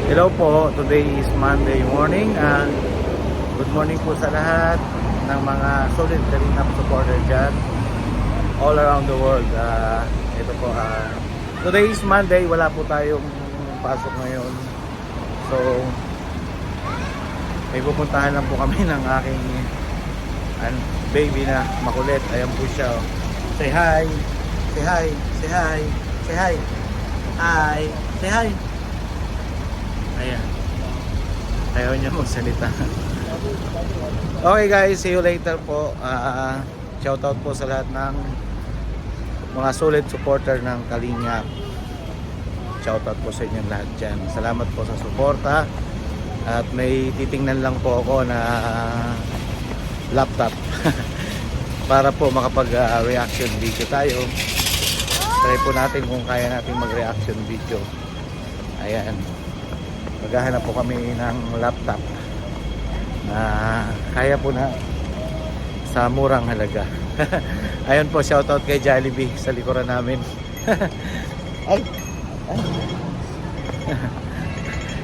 Hello po, today is Monday morning. Good morning po sa lahat ng mga solid Kalingap supporter dyan all around the world. Ito po, today is Monday, wala po tayong pasok ngayon. So, may pupuntahan lang po kami ng aking baby na makulit. Ayan po siya. Say hi! Say hi! Say hi! Say hi! Hi! Say hi! Ayan. Ayaw niya magsalita. Okay guys, see you later po. Shoutout po sa lahat ng mga solid supporter ng Kalingap. Shoutout po sa inyong lahat dyan. Salamat po sa suporta. At may titingnan lang po ako na laptop para po makapag-reaction video tayo. Try po natin kung kaya natin mag-reaction video. Ayan. Maghahanap po kami ng laptop na kaya po na sa murang halaga. Ayun po, shoutout kay Jollibee sa likuran namin. Ay! Ay!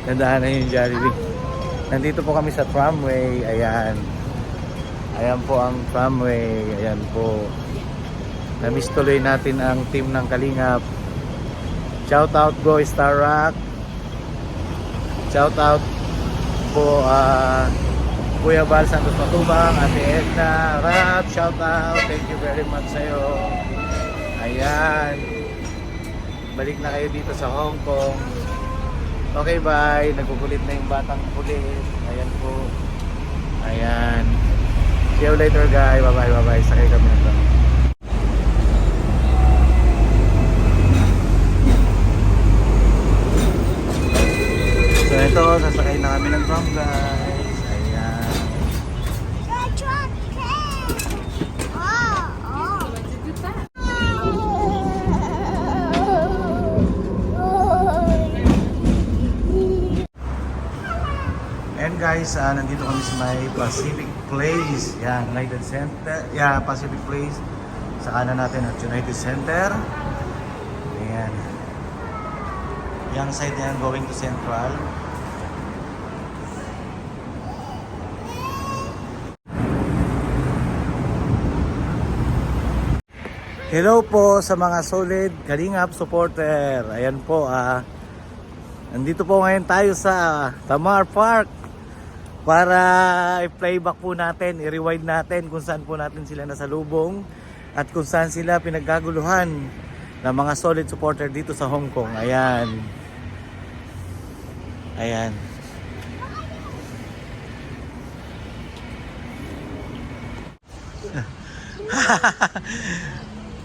Nandahan na yung Jollibee. Nandito po kami sa tramway. Ayan. Ayan po ang tramway. Ayan po. Na-miss tuloy natin ang team ng Kalingap. Shoutout Go Star Rock. Shout out po Kuya Bal Santos Matubang, Ate Edna Rap, shout out, thank you very much sa'yo. Ayan, balik na kayo dito sa Hong Kong. Okay, bye. Nagkukulit na yung batang kulit. Ayan po. Ayan, see you later guys. Bye bye, bye bye. Sakay kami na lang. So ito, sasakay na kami ng tram guys. Ayan. And guys, nandito kami sa may Pacific Place. Yan, United Center. Yeah, Pacific Place. Sa kanan natin at United Center. Ayan. Yung side na yan going to Central. Hello po sa mga solid Kalingap supporter. Ayan po, nandito po ngayon tayo sa Tamar Park para i-playback po natin, i-rewind natin kung saan po natin sila nasalubong at kung saan sila pinaggaguluhan ng mga solid supporter dito sa Hong Kong. Ayan. Ayan.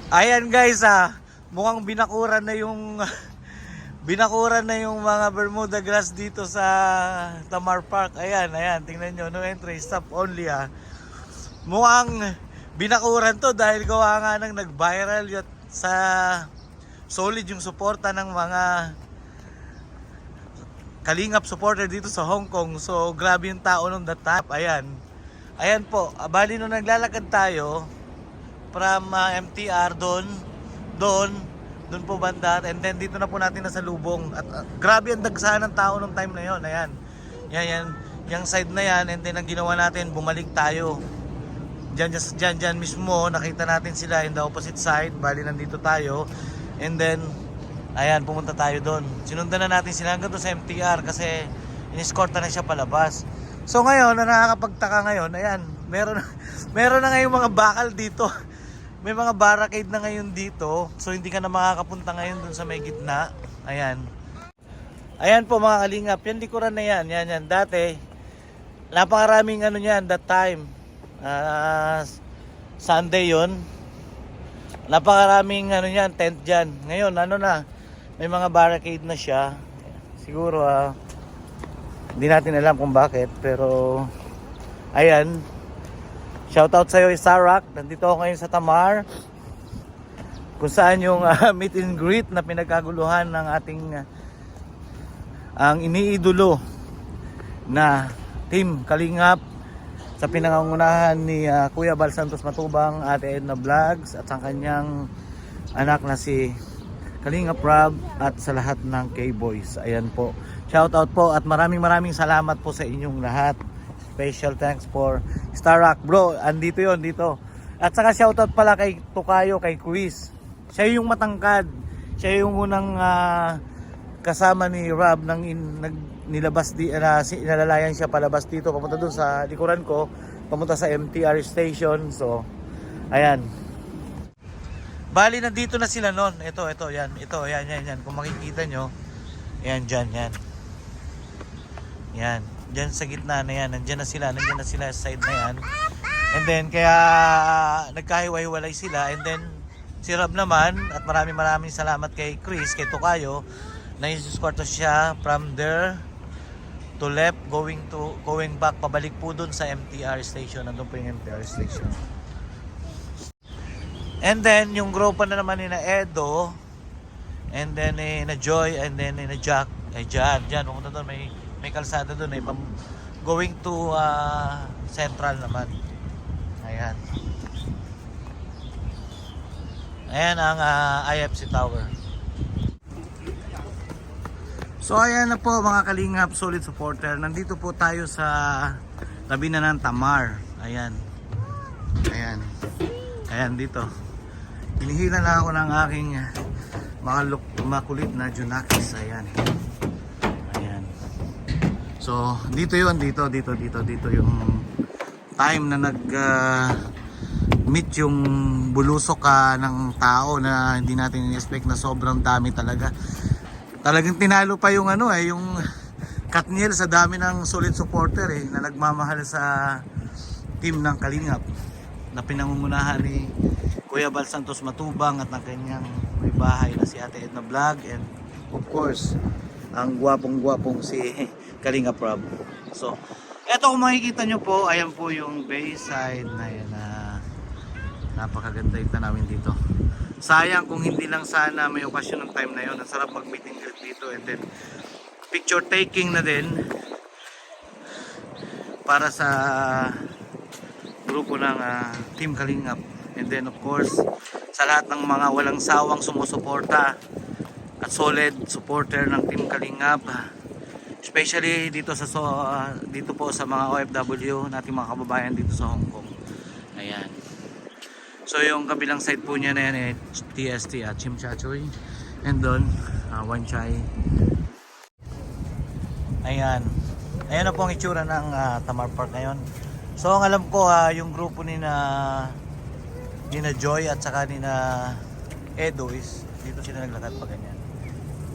Ayan guys, mukhang binakuran na yung mga Bermuda grass dito sa Tamar Park. Ayan, ayan, tingnan nyo, no entry, stop only Mukhang binakuran to dahil gawa nga nang nag-viral sa solid yung suporta ng mga Kalingap supporter dito sa Hong Kong. So grabe yung tao nung that time. Ayan. Ayan po, bali nung naglalakad tayo from MTR doon po banda, and then dito na po natin nasalubong at grabe ang dagsahan ng tao nung time na yon. Ayan, yan yung side na yan, and then ang ginawa natin, bumalik tayo dyan mismo, nakita natin sila in the opposite side. Bali nandito tayo, and then ayan, pumunta tayo doon, sinundan na natin sila hanggang doon sa MTR kasi in-escorta na siya palabas. So ngayon, na nakakapagtaka ngayon, ayan, meron na ngayong mga bakal dito. May mga barricade na ngayon dito. So hindi ka na makakapunta ngayon dun sa may gitna. Ayan. Ayan po mga Kalingap. Yan likuran na yan. Yan. Dati, napakaraming ano yan that time. Sunday yon. Napakaraming ano yan, tent dyan. Ngayon, ano na, may mga barricade na siya. Siguro, hindi natin alam kung bakit. Pero, ayan. Shoutout sa'yo, Star Rock. Nandito ako ngayon sa Tamar, kung saan yung meet and greet na pinagkaguluhan ng ating ang iniidolo na team Kalingap sa pinangungunahan ni Kuya Bal Santos Matubang, Ate Edna Vlogs at ang kanyang anak na si Kalinga Prab at sa lahat ng K-Boys. Ayan po. Shout out po at maraming salamat po sa inyong lahat. Special thanks for Star Rock. Bro, andito yon dito. At saka shout out pala kay Tukayo, kay Chris. Siya yung matangkad. Siya yung unang kasama ni Rob nang nilabas inalalayan siya palabas dito. Papunta doon sa likuran ko. Papunta sa MTR station. So, ayan. Bali, nandito na sila noon. Ito, yan. Ito, yan. Kung makikita nyo, yan, dyan, yan. Yan, dyan sa gitna na yan. Nandiyan na sila sa side na yan. And then, kaya nagkahiwa-hiwalay sila. And then, si Rob naman, at maraming salamat kay Chris, kay Tukayo, na isuskorto siya from there to left, going back, pabalik po dun sa MTR station. Nandun po yung MTR station. And then, yung grupo na naman ni na Edo, and then na Joy, and then na Jack, ay dyan, pumunta doon, may kalsada doon, going to Central naman. Ayan. Ayan ang IFC Tower. So ayan na po mga Kalingap, solid supporter. Nandito po tayo sa tabi na ng Tamar. Ayan. Ayan dito. Hinihila na ako ng aking makulit na Junakis. Ayan. So, dito yung time na meet yung bulusok ng tao na hindi natin in-expect na sobrang dami talaga. Talagang tinalo pa yung yung Katniel sa dami ng solid supporter na nagmamahal sa team ng Kalingap na pinangungunahan ni Kuya Bal Santos Matubang at ng kanyang may bahay na si Ate Edna Vlog, and of course ang gwapong si Kalinga Prab. So eto, kung makikita nyo po, ayan po yung Bayside na yan na napakaganda yung tanawin dito. Sayang kung hindi lang sana may okasyon ng time na yun. Ang sarap mag meet and greet dito, and then picture taking na din para sa grupo ng Team Kalingap. And then of course, sa lahat ng mga walang sawang sumusuporta at solid supporter ng Team Kalingap, especially dito dito po sa mga OFW nating mga kababayan dito sa Hong Kong. Ayan. So yung kabilang side po niya na yan TST at Chim Cha Choy, and doon Wan Chai. Ayan. Ayan na po ang itsura ng Tamar Park ngayon. So ang alam ko yung grupo ni na Joy at saka ni na Edo is dito sila naglakad pa ganyan.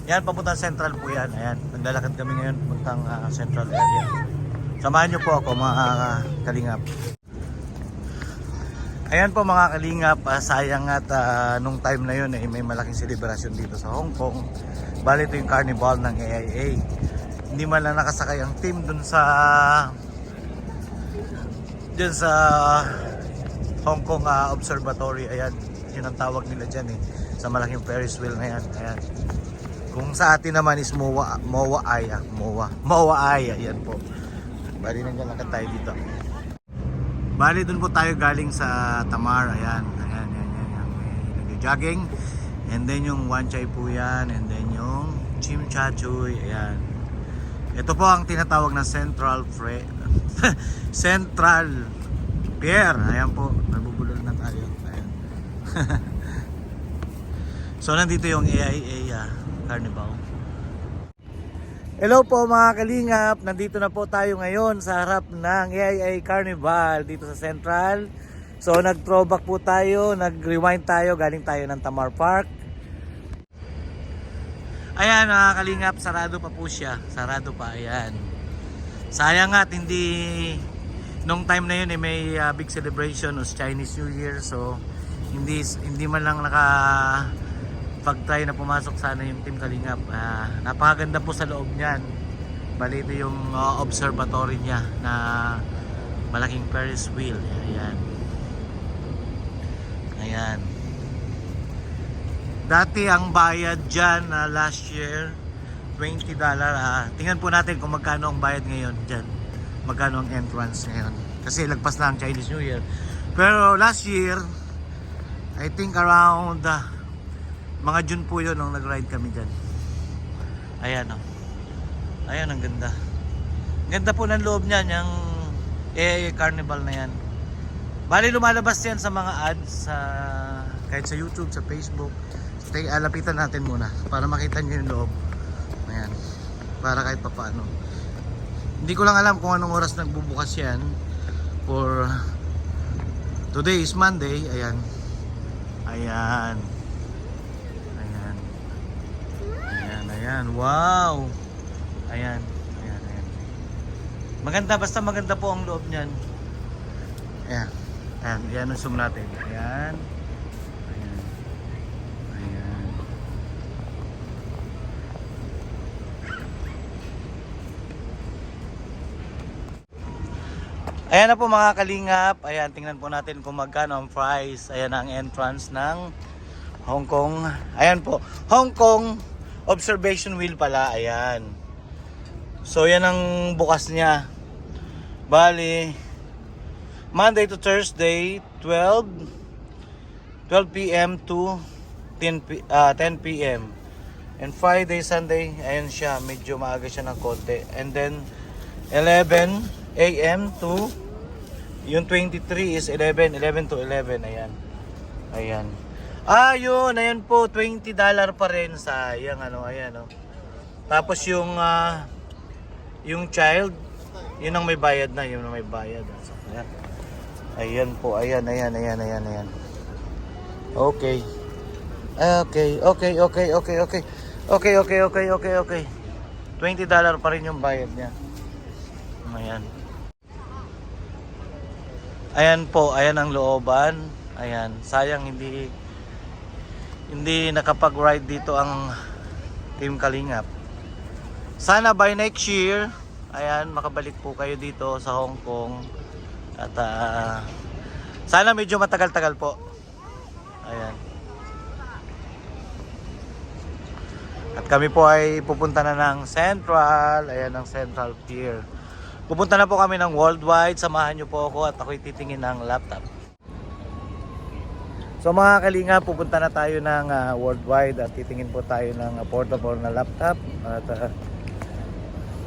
Yan, papuntang Central po yan. Ayan, naglalakad kami ngayon papuntang Central area. Samahan nyo po ako mga Kalingap. Ayan po mga Kalingap, sayang at nung time na yun may malaking selebrasyon dito sa Hong Kong. Bali ito yung carnival ng AIA. Hindi man lang nakasakay ang team dun sa Hong Kong Observatory. Ayan, yun ang tawag nila dyan sa malaking Ferris wheel na yan. Ayan. Kung sa atin naman is MOA Aya, yan po. Bali naglalakad tayo dito. Bali dun po tayo galing sa Tamar. Ayan. May jogging. And then yung Wan Chai po yan. And then yung Chim Cha Choy. Ayan. Ito po ang tinatawag na Central Pier. Ayan po. Nabubulol na tayo. Ayan. So nandito yung AIA Carnival. Hello po mga Kalingap. Nandito na po tayo ngayon sa harap ng AIA Carnival dito sa Central. So nag-throwback po tayo, nag-rewind tayo, galing tayo ng Tamar Park. Ayan mga Kalingap, sarado pa po siya. Sarado pa, ayan. Sayang nga at hindi nung time na yun may big celebration of Chinese New Year. So hindi man lang pag-try na pumasok sana yung Team Kalingap. Napakaganda po sa loob niyan. Bali ito yung observatory niya na malaking Ferris wheel. Ayan. Dati ang bayad dyan last year $20. Tingnan po natin kung magkano ang bayad ngayon dyan. Magkano ang entrance ngayon. Kasi lagpas na ang Chinese New Year. Pero last year I think around Mga June po yun nung nag-ride kami dyan. Ayan o. Ayan, ang ganda. Ganda po ng loob niyan, yung Carnival na yan. Bali lumalabas yan sa mga ads sa kahit sa YouTube, sa Facebook. So, lapitan natin muna para makita niyo yung loob. Ayan. Para kahit papaano. Hindi ko lang alam kung anong oras nagbubukas yan. For today is Monday. Ayan. Ayan. Ayan. Ayan, ayan. Wow. Ayan. Ayan, ayan. Maganda, basta maganda po ang loob niyan. Ayan. Ayan, ayan ang zoom natin. Ayan. Ayan. Ayan. Ayan na po mga kalingap. Ayan, tingnan po natin kung magkano ang price. Ayan ang entrance ng Hong Kong. Ayan po, Hong Kong Observation Wheel pala. Ayan. So yan ang bukas niya. Bali, Monday to Thursday, 12 p.m. to 10 p.m. And Friday, Sunday, ayan siya, medyo maaga siya ng konti. And then 11 a.m. to yung 23 is 11 to 11. Ayan. Ayan. Yun, ayan po, $20 pa rin. Sayang, ano, ayan, oh. Tapos yung child, yun ang may bayad na, yun ang may bayad. So, ayan. Ayan po, ayan. Okay. Okay. $20 pa rin yung bayad niya. Ayan. Ayan po, ayan ang looban. Ayan, sayang hindi nakapag-ride dito ang Team Kalingap. Sana by next year, ayan, makabalik po kayo dito sa Hong Kong. At sana medyo matagal-tagal po. Ayan. At kami po ay pupunta na ng Central. Ayan ang Central Pier. Pupunta na po kami ng Worldwide. Samahan nyo po ako at ako'y titingin ng laptop. So mga kalinga, pupunta na tayo ng Worldwide at titingin po tayo ng portable na laptop at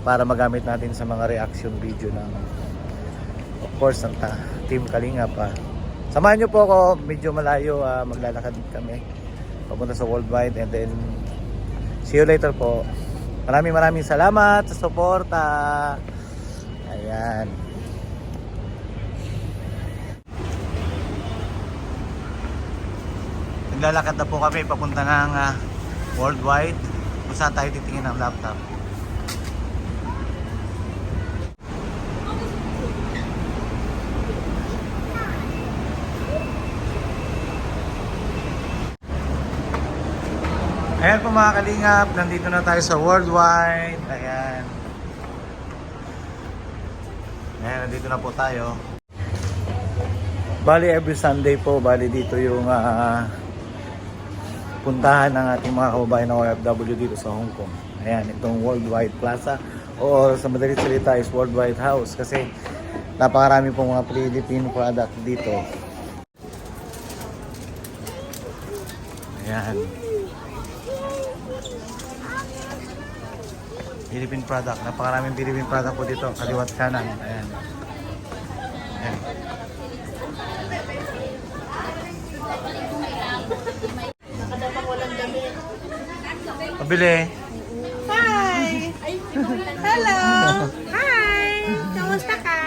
para magamit natin sa mga reaction video ng of course ng Team Kalinga pa. Samahan nyo po ako, medyo malayo, maglalakad kami papunta sa Worldwide and then see you later po. Maraming salamat sa suporta. Ayan. Naglalakad na po kami papunta ng Worldwide kung saan tayo titingin ng laptop. Ayan po mga kalingap, nandito na tayo sa Worldwide. Ayan. Ayan, nandito na po tayo. Bali every Sunday po, bali dito yung puntahan ng ating mga kababayan na OFW dito sa Hong Kong. Ayan, itong Worldwide Plaza o sa madalit salita is Worldwide House kasi napakarami pong mga Philippine product dito. Ayan. Philippine product, napakaraming Philippine product po dito, kaliwat kanan. Ayan. Ayan. Pabili. Hi! Hello! Hi! Kamusta ka?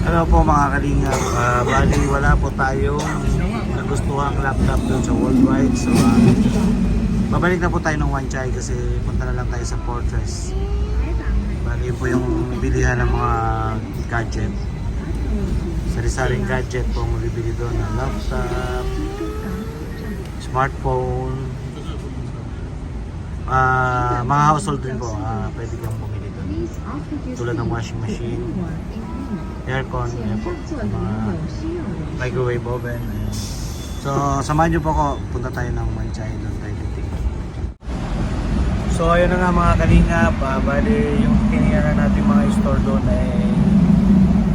Hello po mga kalingap. Bali wala po tayong nagustuhang laptop doon sa Worldwide. So babalik na po tayo ng Wan Chai kasi punta na lang tayo sa Fortress. Bali po yung bilihan ng mga gadget. Sari-saring gadget po ang mabibili doon. Laptop, smartphone, mga household din po. Pwede kang bumili doon. Tulad ng washing machine, aircon, ayan po, mga microwave oven. Ayan. So samahan nyo po ako, punta tayo ng Wan Chai, doon tayo titingin. So ayun na nga mga kalingap, bali yung tinignan natin mga store doon ay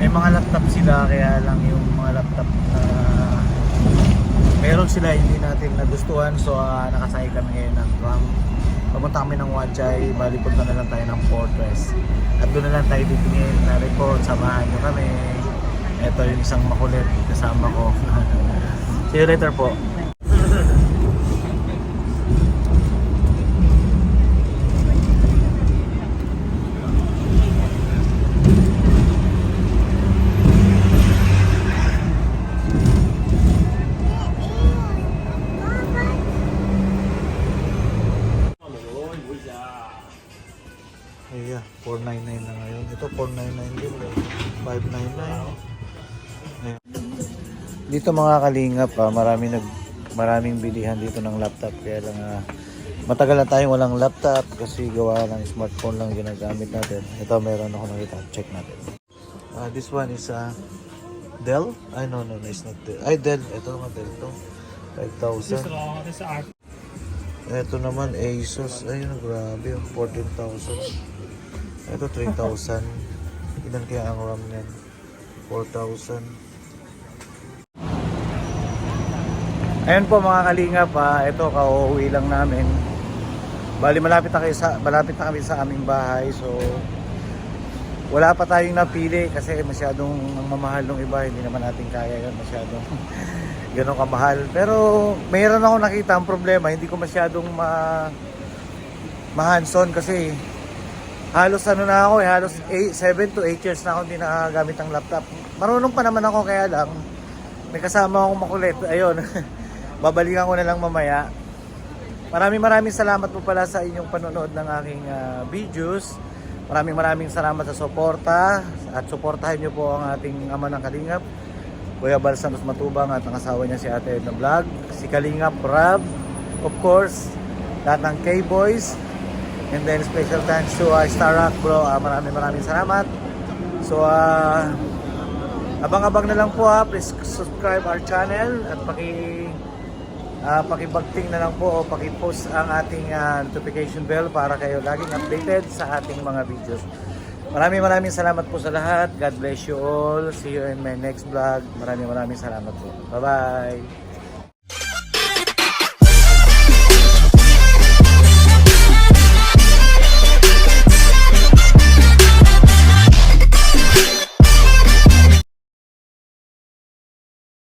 may mga laptop sila, kaya lang yung mga laptop na meron sila hindi natin nagustuhan. So nakasakay kami ngayon ng tram. Papunta kami ng Wajay, bali punta na lang tayo ng Fortress. At doon na lang tayo titingin na report, samahan nyo kami. Ito yung isang makulit kasama ko. See you later po. Ayan, 499 na ngayon. Ito 499 din. 599. Ayan. Dito mga kalingap, maraming bilihan dito ng laptop. Kaya lang matagal na tayong walang laptop kasi gawa ng smartphone lang ginagamit natin. Ito meron ako nakita. Check natin. This one is Dell? Ay no, it's not Dell. Ay Dell. Ito nga Dell to. 5,000. Ito naman Asus. Ayun, grabe. 14,000. Ito 3,000. Ilan kaya ang RAM niyan? 4,000. Ayan po mga kalingap, ito kauuwi lang namin. Bali malapit na kami sa aming bahay. So wala pa tayong napili kasi masyadong ang mamahal ng iba, hindi naman natin kaya yun, masyadong ganun kamahal. Pero mayroon ako nakita ang problema, hindi ko masyadong ma-hands-on kasi halos na ako halos 7 to 8 years na ako hindi nakagamit ng laptop. Marunong pa naman ako, kaya lang may kasama akong makulit. Ayun, babalikan ko na lang mamaya. Maraming salamat po pala sa inyong panonood ng aking videos. Maraming salamat sa suporta at suportahan niyo po ang ating ama ng Kalingap, Kuya Bal Santos Matubang, at ang asawa niya si Ate Edna Vlog, si Kalingap Rab, of course, lahat ng K-Boys, and then special thanks to Star Rock bro. Maraming salamat. So abang-abang na lang po please subscribe our channel at pakibagting na lang po o pakipost ang ating notification bell para kayo laging updated sa ating mga videos. Maraming salamat po sa lahat. God bless you all. See you in my next vlog. Maraming salamat po. Bye bye.